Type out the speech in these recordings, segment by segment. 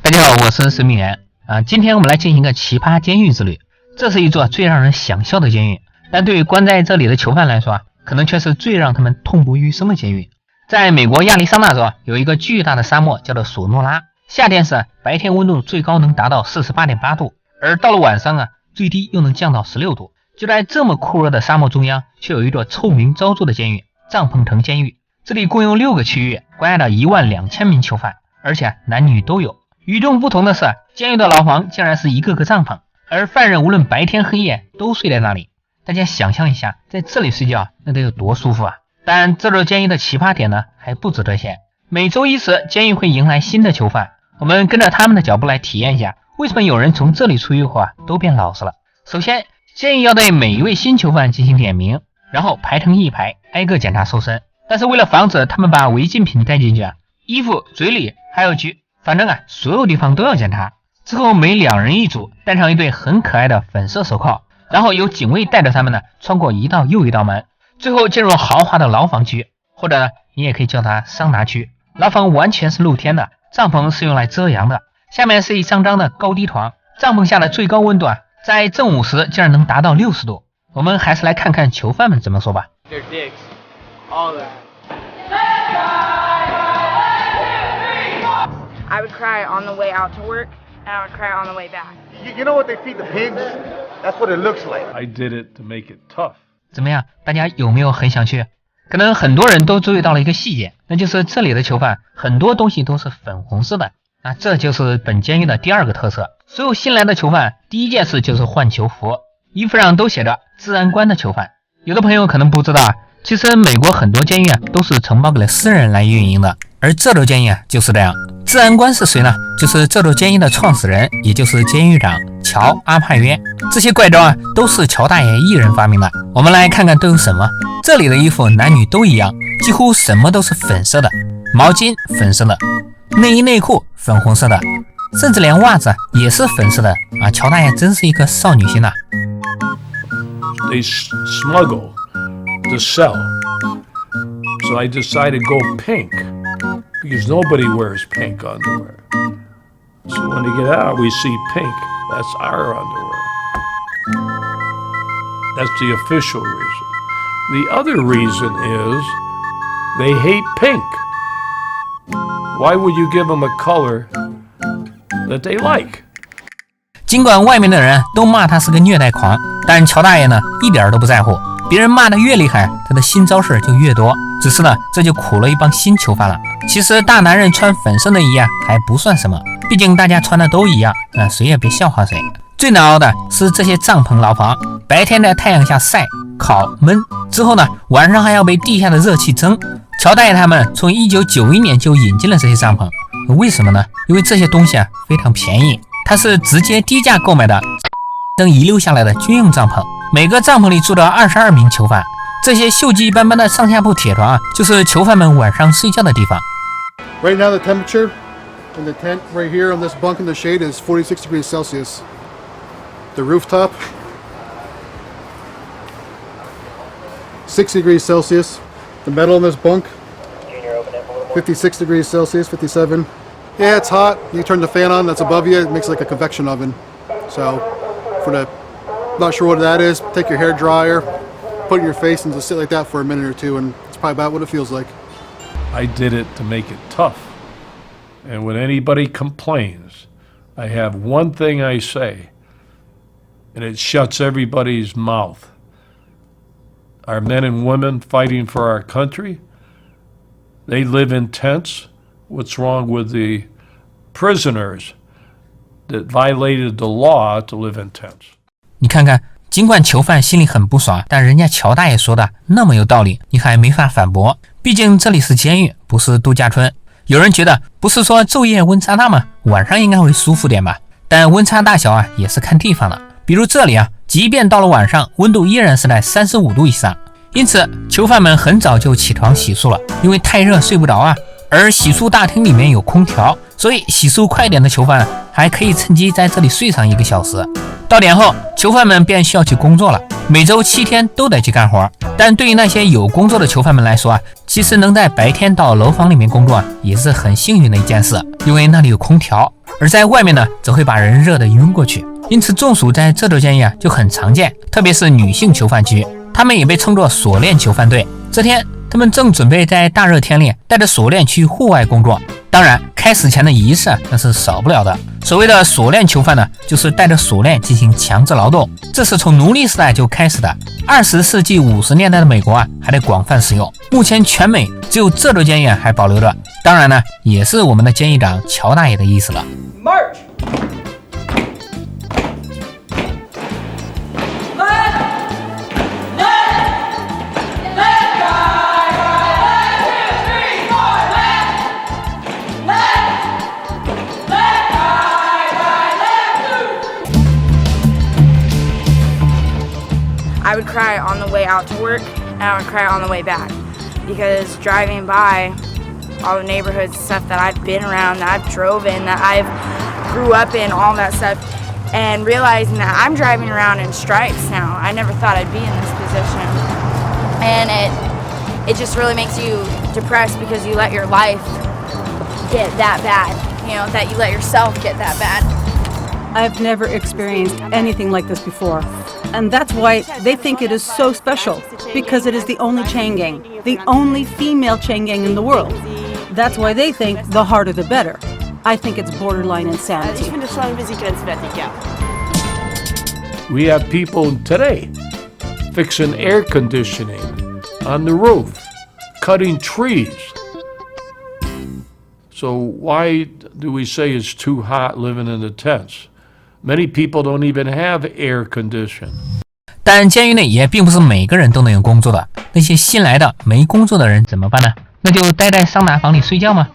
大家好，我是石明元今天我们来进行一个奇葩监狱之旅。这是一座最让人想笑的监狱，但对于关在这里的囚犯来说可能却是最让他们痛不欲生的监狱。在美国亚利桑那州有一个巨大的沙漠叫做索诺拉，夏天时白天温度最高能达到 48.8 度，而到了晚上最低又能降到16度。就在这么酷热的沙漠中央，却有一座臭名昭著的监狱——帐篷城监狱。这里共有6个区域，关押了12000名囚犯，而且男女都有。与众不同的是，监狱的牢房竟然是一个个帐篷，而犯人无论白天黑夜都睡在那里。大家想象一下，在这里睡觉那得有多舒服啊！但这座监狱的奇葩点还不止这些。每周一时，监狱会迎来新的囚犯，我们跟着他们的脚步来体验一下，为什么有人从这里出狱后都变老实了。首先，监狱要对每一位新囚犯进行点名，然后排成一排，挨个检查搜身。但是为了防止他们把违禁品带进去衣服、嘴里还有反正所有地方都要检查。之后每2人一组，戴上一对很可爱的粉色手铐，然后由警卫带着他们穿过一道又一道门，最后进入豪华的牢房区，或者你也可以叫它桑拿区。牢房完全是露天的，帐篷是用来遮阳的，下面是一张张的高低床，帐篷下的最高温度在正午时竟然能达到60度。我们还是来看看囚犯们怎么说吧。I would cry on the way out to work, and I would cry on the way back. You know what they feed the pigs? That's what it looks like. I did it to make it tough. 怎么样，大家有没有很想去？可能很多人都注意到了一个细节，那就是这里的囚犯很多东西都是粉红色的。这就是本监狱的第2个特色。所有新来的囚犯第一件事就是换囚服，衣服上都写着治安官的囚犯。有的朋友可能不知道其实美国很多监狱都是承包给了私人来运营的，而这座监狱就是这样。治安官是谁呢？就是这座监狱的创始人，也就是监狱长乔·阿帕约。这些怪招都是乔大爷一人发明的。我们来看看都有什么。这里的衣服男女都一样，几乎什么都是粉色的，毛巾粉色的，内衣内裤粉红色的，甚至连袜子也是粉色的乔大爷真是一颗少女心They smuggle to sell. So I decided to go pink because nobody wears pink underwear. So when they get out, we see pink. That's our underwear. That's the official reason. The other reason is they hate pink. Why would you give them a color that they like? 尽管外面的人都骂他是个虐待狂，但乔大爷一点都不在乎。别人骂得越厉害，他的新招式就越多。只是这就苦了一帮新囚犯了。其实大男人穿粉色内衣还不算什么，毕竟大家穿的都一样，谁也别笑话谁。最难熬的是这些帐篷牢房，白天在太阳下晒、烤、闷，之后晚上还要被地下的热气蒸。乔大爷他们从1991年就引进了这些帐篷，为什么呢？因为这些东西非常便宜，它是直接低价购买的等遗留下来的军用帐篷。每个帐篷里住着22名囚犯，这些锈迹斑斑的上下铺铁床就是囚犯们晚上睡觉的地方。 Right now the temperature in the tent right here on this bunk in the shade is 46 degrees Celsius. The rooftop 60 degrees Celsius. The metal in this bunk 56 degrees Celsius, 57. Yeah, it's hot. You turn the fan on that's above you, it makes like a convection oven. So not sure what that is, take your hair dryer, put it in your face and just sit like that for a minute or two, and it's probably about what it feels like. I did it to make it tough. And when anybody complains, I have one thing I say, and it shuts everybody's mouth. Our men and women fighting for our country, they live in tents. What's wrong with the prisoners that violated the law to live in tents? 你看看，尽管囚犯心里很不爽，但人家乔大爷说的那么有道理，你还没法反驳。毕竟这里是监狱，不是度假村。有人觉得，不是说昼夜温差大吗？晚上应该会舒服点吧？但温差大小也是看地方的。比如这里即便到了晚上，温度依然是在35度以上。因此，囚犯们很早就起床洗漱了，因为太热睡不着而洗漱大厅里面有空调，所以洗漱快点的囚犯还可以趁机在这里睡上1个小时。到点后，囚犯们便需要去工作了，每周7天都得去干活。但对于那些有工作的囚犯们来说其实能在白天到楼房里面工作也是很幸运的一件事，因为那里有空调，而在外面呢，则会把人热得晕过去。因此中暑在这座监狱啊就很常见，特别是女性囚犯区，他们也被称作锁链囚犯队。这天，他们正准备在大热天里带着锁链去户外工作。当然，开始前的仪式那是少不了的。所谓的锁链囚犯呢，就是带着锁链进行强制劳动，这是从奴隶时代就开始的。20世纪50年代的美国啊，还得广泛使用。目前全美只有这座监狱还保留着。当然呢，也是我们的监狱长乔大爷的意思了。March! I would cry on the way out to work, and I would cry on the way back, because driving by all the neighborhoods and stuff that I've been around, that I've drove in, that I've grew up in, all that stuff, and realizing that I'm driving around in stripes now. I never thought I'd be in this position, and it just really makes you depressed because you let your life get that bad, that you let yourself get that bad. I've never experienced anything like this before. And that's why they think it is so special, because it is the only chain gang, the only female chain gang in the world. That's why they think the harder the better. I think it's borderline insanity. Ich finde es schon ein bisschen grenzwertig, ja. We have people today fixing air conditioning on the roof, cutting trees. So why do we say it's too hot living in the tents? Many people don't even have air condition. 但监狱内也并不是每个人都能有工作的，那些新来的没工作的人怎么办呢？那就待在桑拿房里睡觉吗？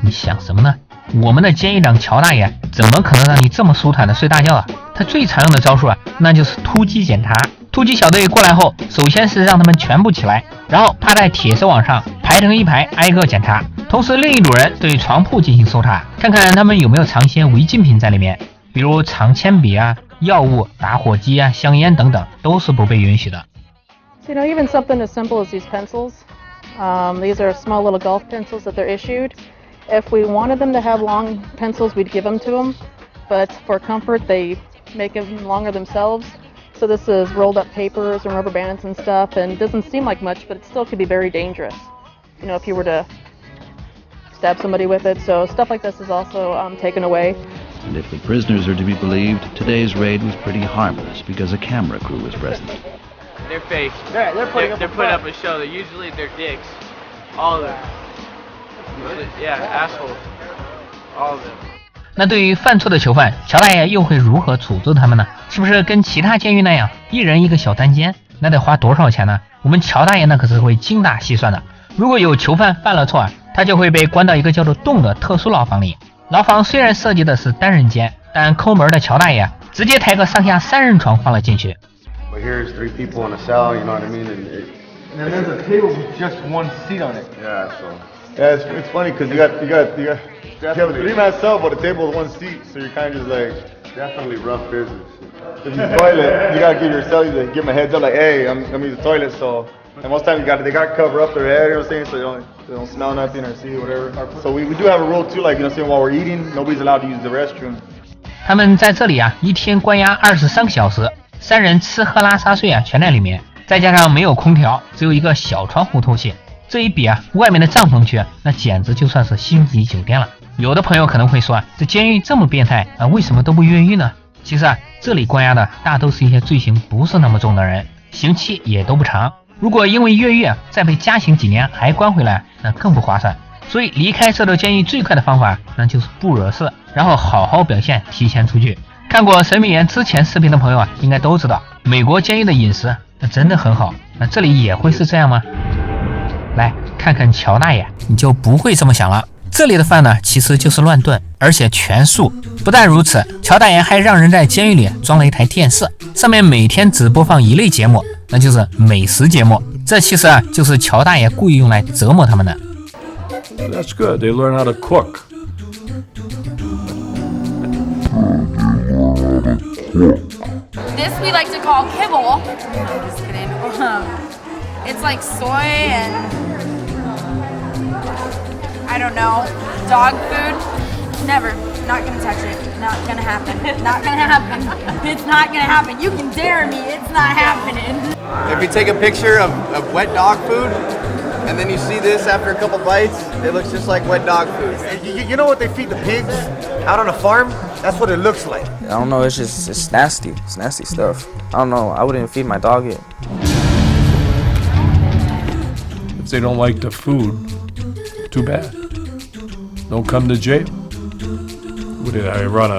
你想什么呢？我们的监狱长乔大爷怎么可能让你这么舒坦的睡大觉啊？他最常用的招数啊，那就是突击检查。突击小队过来后，首先是让他们全部起来，然后趴在铁丝网上排成一排，挨个检查。同时，另一组人对床铺进行搜查，看看他们有没有藏些违禁品在里面。比如藏铅笔啊、药物、打火机啊、香烟等等，都是不被允许的。So, even something as simple as these pencils. These are small little golf pencils that they're issued. If we wanted them to have long pencils, we'd give them to them. But for comfort, they make them longer themselves. So this is rolled up papers and rubber bands and stuff, and it doesn't seem like much, but it still could be very dangerous. If you were to stab somebody with it. So stuff like this is also taken away. And if the prisoners are to be believed, today's raid was pretty harmless because a camera crew was present. They're fake. They're putting up a show. Usually they're dicks. All of them. Yeah, assholes. All of them. 那对于犯错的囚犯，乔大爷又会如何处置他们呢？是不是跟其他监狱那样，一人一个小单间？那得花多少钱呢？我们乔大爷那可是会精打细算的。如果有囚犯犯了错，他就会被关到一个叫做洞的特殊牢房里。牢房虽然设计的是单人间，但抠门的乔大爷直接抬个上下3人床放了进去。But here's 3 people in a cell, you know what I mean? And there's a table with just 1 seat on it. Yeah, it's funny because you have a 3-man cell, but a table with 1 seat, so you're kind of just like definitely rough business. If you toilet, you gotta give your cell, give them a heads up, like, hey, I'm gonna use the toilet, so. And most times they got to cover up their head, you know what I'm saying, so they don't smell nothing or see whatever. So we do have a rule too, like, while we're eating, nobody's allowed to use the restroom. 他们在这里一天关押23个小时，3人吃喝拉撒睡全在里面，再加上没有空调，只有一个小窗户透气。这一比外面的帐篷区那简直就算是星级酒店了。有的朋友可能会说，这监狱这么变态为什么都不越狱呢？其实这里关押的大都是一些罪行不是那么重的人，刑期也都不长。如果因为越狱再被加刑几年还关回来，那更不划算。所以离开这座监狱最快的方法，那就是不惹事，然后好好表现，提前出去。看过神秘言之前视频的朋友应该都知道，美国监狱的饮食那真的很好。那这里也会是这样吗？来看看乔大爷，你就不会这么想了。这里的饭呢，其实就是乱炖，而且全素。不但如此，乔大爷还让人在监狱里装了一台电视，上面每天只播放一类节目，那就是美食节目。这其实就是乔大爷故意用来折磨他们的。That's good. They learn how to cook. This we like to call kibble. I'm just kidding. It's like soy and I don't know, dog food. Never. Not gonna touch it. Not gonna happen. Not gonna happen. It's not gonna happen. You can dare me. It's not happening. If you take a picture of wet dog food, and then you see this after a couple bites, it looks just like wet dog food. You know what they feed the pigs out on a farm? That's what it looks like. I don't know, it's nasty. It's nasty stuff. I don't know, I wouldn't feed my dog it. If they don't like the food, too bad. Don't come to jail. What did I run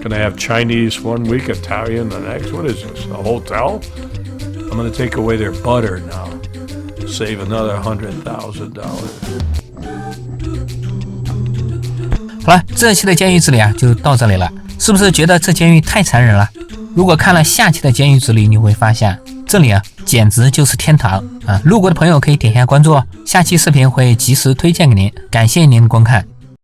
gonna have Chinese one week, Italian the next? What is this, a hotel? I'm gonna take away their butter now. Save another $100,000. 好了，这期的监狱之旅啊就到这里了，是不是觉得这监狱太残忍了？如果看了下期的监狱之旅，你会发现这里啊简直就是天堂啊！路过的朋友可以点一下关注哦，下期视频会及时推荐给您，感谢您的观看。